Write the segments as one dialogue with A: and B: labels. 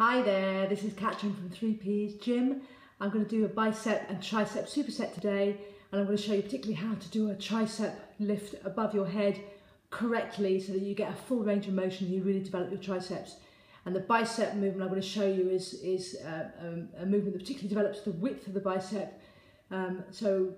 A: Hi there, this is Katrin from 3P's Gym. I'm going to do a bicep and tricep superset today, and I'm going to show you particularly how to do a tricep lift above your head correctly so that you get a full range of motion and you really develop your triceps. And the bicep movement I'm going to show you is a movement that particularly develops the width of the bicep, so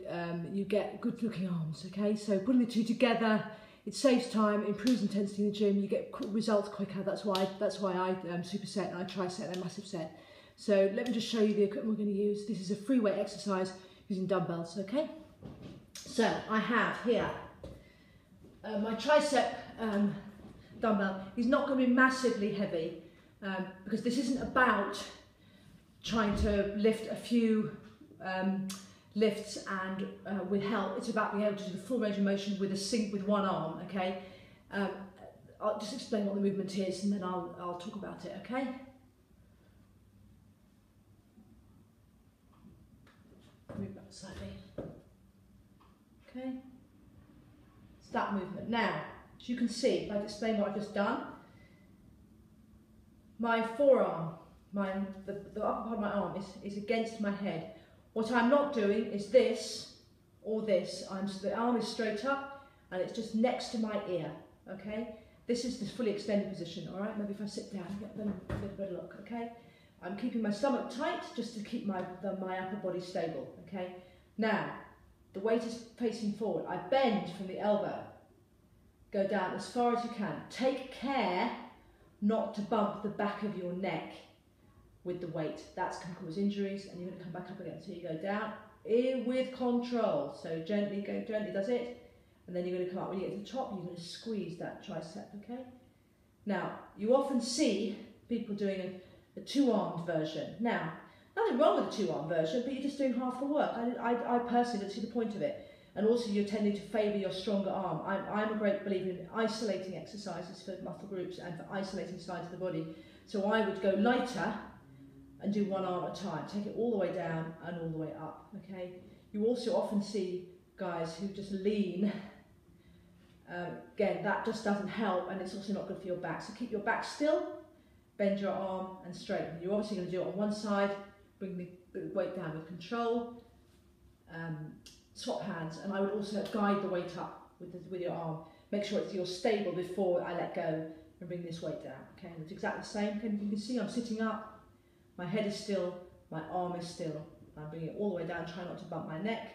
A: you get good looking arms, okay? So putting the two together, it saves time, improves intensity in the gym, you get results quicker. That's why I superset and I tricep and massive set. So let me just show you the equipment we're going to use. This is a free weight exercise using dumbbells, okay? So I have here my tricep dumbbell. He's not going to be massively heavy because this isn't about trying to lift a few lifts and with help. It's about being able to do the full range of motion with one arm, okay? I'll just explain what the movement is and then I'll talk about it, okay? Move back slightly. Okay? It's that movement. Now, as you can see, if I explain what I've just done, my forearm, the upper part of my arm is against my head. What I'm not doing is this or this. The arm is straight up and it's just next to my ear, okay? This is the fully extended position, all right? Maybe if I sit down and get a better look, okay? I'm keeping my stomach tight just to keep my upper body stable, okay? Now, the weight is facing forward. I bend from the elbow, go down as far as you can. Take care not to bump the back of your neck with the weight. That's going to cause injuries and you're going to come back up again. So you go down with control. So gently, does it. And then you're going to come up. When you get to the top, you're going to squeeze that tricep, okay? Now, you often see people doing a two-armed version. Now, nothing wrong with a two-armed version, but you're just doing half the work. I personally don't see the point of it. And also you're tending to favour your stronger arm. I'm a great believer in isolating exercises for muscle groups and for isolating sides of the body. So I would go lighter and do one arm at a time. Take it all the way down and all the way up, okay? You also often see guys who just lean. Again, that just doesn't help and it's also not good for your back. So keep your back still, bend your arm and straighten. You're obviously going to do it on one side, bring the weight down with control, swap hands, and I would also guide the weight up with your arm. Make sure you're stable before I let go and bring this weight down, okay? And it's exactly the same. You can see I'm sitting up, my head is still, my arm is still. I'm bringing it all the way down, try not to bump my neck,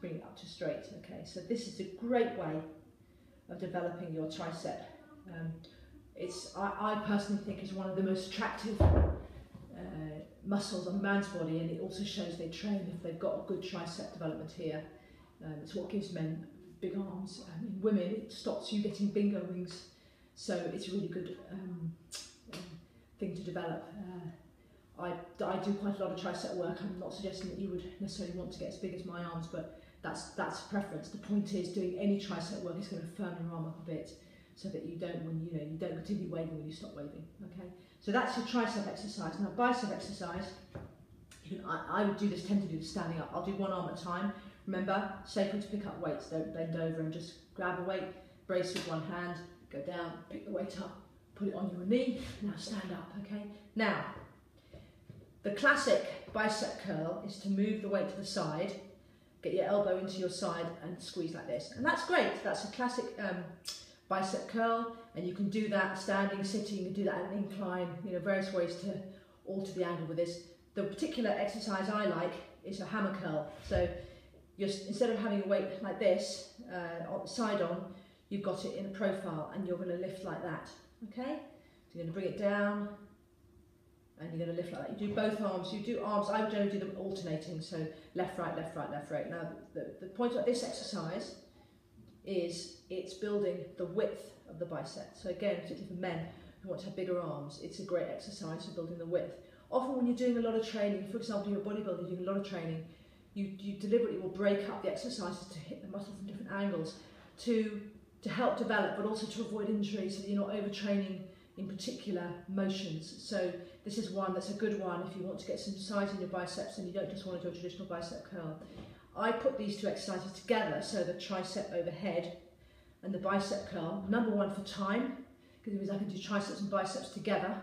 A: bring it up to straight, okay? So this is a great way of developing your tricep. I personally think is one of the most attractive muscles on a man's body, and it also shows they train if they've got a good tricep development here. It's what gives men big arms. In women, it stops you getting bingo wings, so it's a really good thing to develop. I do quite a lot of tricep work. I'm not suggesting that you would necessarily want to get as big as my arms, but that's a preference. The point is, doing any tricep work is going to firm your arm up a bit, so that you don't continue waving when you stop waving. Okay, so that's your tricep exercise. Now bicep exercise, I would tend to do this standing up. I'll do one arm at a time. Remember, safer to pick up weights. Don't bend over and just grab a weight. Brace with one hand, go down, pick the weight up, put it on your knee. Now stand up. Okay. Now, the classic bicep curl is to move the weight to the side, get your elbow into your side and squeeze like this. And that's great. That's a classic bicep curl, and you can do that standing, sitting, you can do that at an incline, various ways to alter the angle with this. The particular exercise I like is a hammer curl. So instead of having a weight like this, side on, you've got it in a profile and you're going to lift like that, okay? So you're going to bring it down and you're going to lift like that. You do both arms. You do arms, I would generally do them alternating, so left, right, left, right, left, right. Now, the point of this exercise is it's building the width of the bicep. So again, particularly for men who want to have bigger arms, it's a great exercise for building the width. Often when you're doing a lot of training, for example, you're a bodybuilder, you're doing a lot of training, you deliberately will break up the exercises to hit the muscle from different angles to help develop, but also to avoid injury, so that you're not overtraining in particular motions. So this is one that's a good one if you want to get some size in your biceps and you don't just want to do a traditional bicep curl. I put these two exercises together, so the tricep overhead and the bicep curl. Number one for time, because it means I can do triceps and biceps together.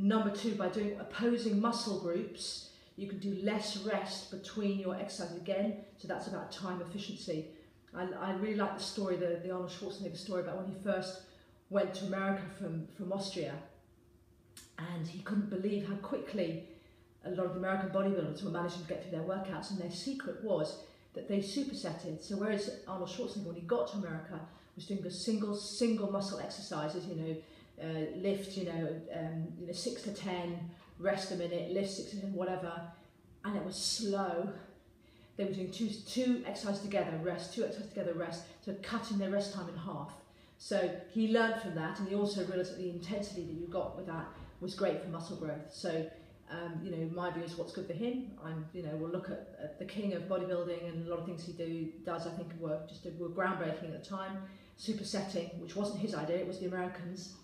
A: Number two, by doing opposing muscle groups, you can do less rest between your exercises again, so that's about time efficiency. I really like the story, the Arnold Schwarzenegger story about when he first went to America from Austria, and he couldn't believe how quickly a lot of the American bodybuilders were managing to get through their workouts, and their secret was that they supersetted. So whereas Arnold Schwarzenegger, when he got to America, was doing the single muscle exercises, lift, 6 to 10, rest a minute, lift 6 to 10, whatever, and it was slow. They were doing two exercises together, rest, two exercises together, rest, so cutting their rest time in half. So he learned from that, and he also realised that the intensity that you got with that was great for muscle growth. So, my view is what's good for him. We'll look at the king of bodybuilding, and a lot of things he does, I think, were groundbreaking at the time. Supersetting, which wasn't his idea, it was the Americans,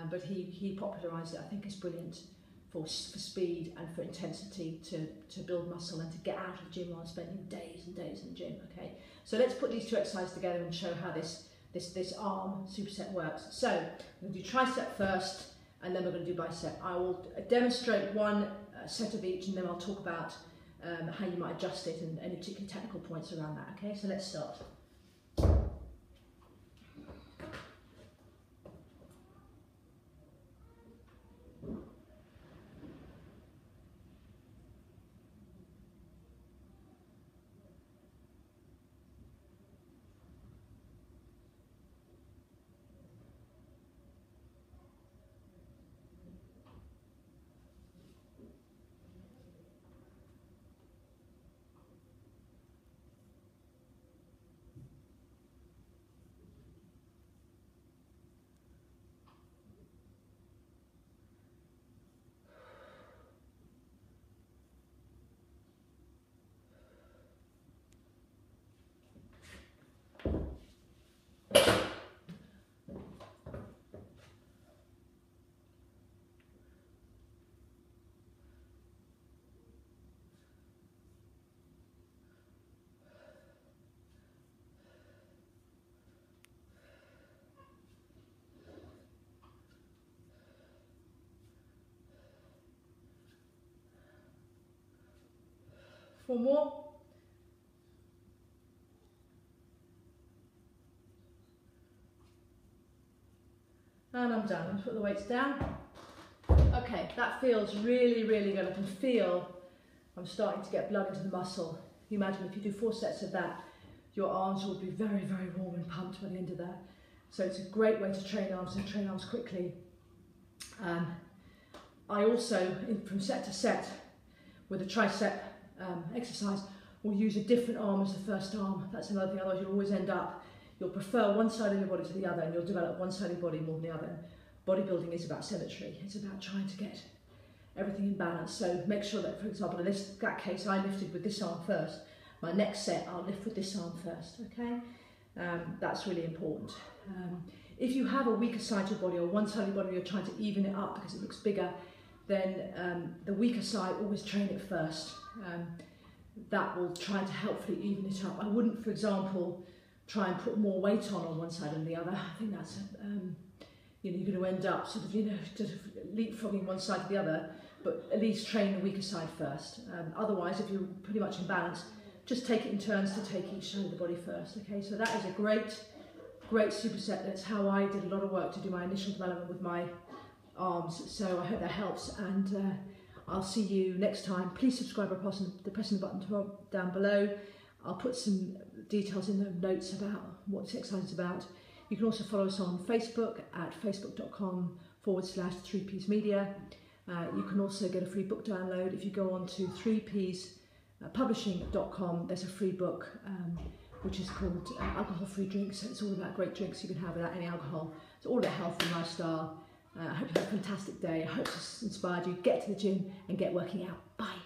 A: but he popularised it. I think it's brilliant for speed and for intensity to build muscle and to get out of the gym while spending days and days in the gym. Okay, so let's put these two exercises together and show how this arm superset works. So we're going to do tricep first, and then we're going to do bicep. I will demonstrate one set of each, and then I'll talk about how you might adjust it and any particular technical points around that. Okay, so let's start. Four more. And I'm done. Put the weights down. Okay, that feels really, really good. I can feel I'm starting to get blood into the muscle. You imagine if you do 4 sets of that, your arms will be very, very warm and pumped by the end of that. So it's a great way to train arms and train arms quickly. I also, from set to set, with the tricep exercise, will use a different arm as the first arm. That's another thing, otherwise you'll always end up, you'll prefer one side of your body to the other, and you'll develop one side of your body more than the other. Bodybuilding is about symmetry. It's about trying to get everything in balance. So make sure that, for example, in that case, I lifted with this arm first. My next set, I'll lift with this arm first, okay? That's really important. If you have a weaker side to your body, or one side of your body you're trying to even it up because it looks bigger, then the weaker side, always train it first. That will try to helpfully even it up. I wouldn't, for example, try and put more weight on one side than the other. I think that's, you're going to end up sort of, leapfrogging one side to the other, but at least train the weaker side first. Otherwise, if you're pretty much in balance, just take it in turns to take each side of the body first. Okay, so that is a great superset. That's how I did a lot of work to do my initial development with my arms. So I hope that helps, and I'll see you next time. Please subscribe by pressing the button down below. I'll put some details in the notes about what this exercise is about. You can also follow us on Facebook at facebook.com/3ps media. You can also get a free book download. If you go on to 3pspublishing.com, there's a free book which is called Alcohol-Free Drinks. It's all about great drinks you can have without any alcohol. It's all about health and lifestyle. I hope you have a fantastic day. I hope it's inspired you. Get to the gym and get working out. Bye.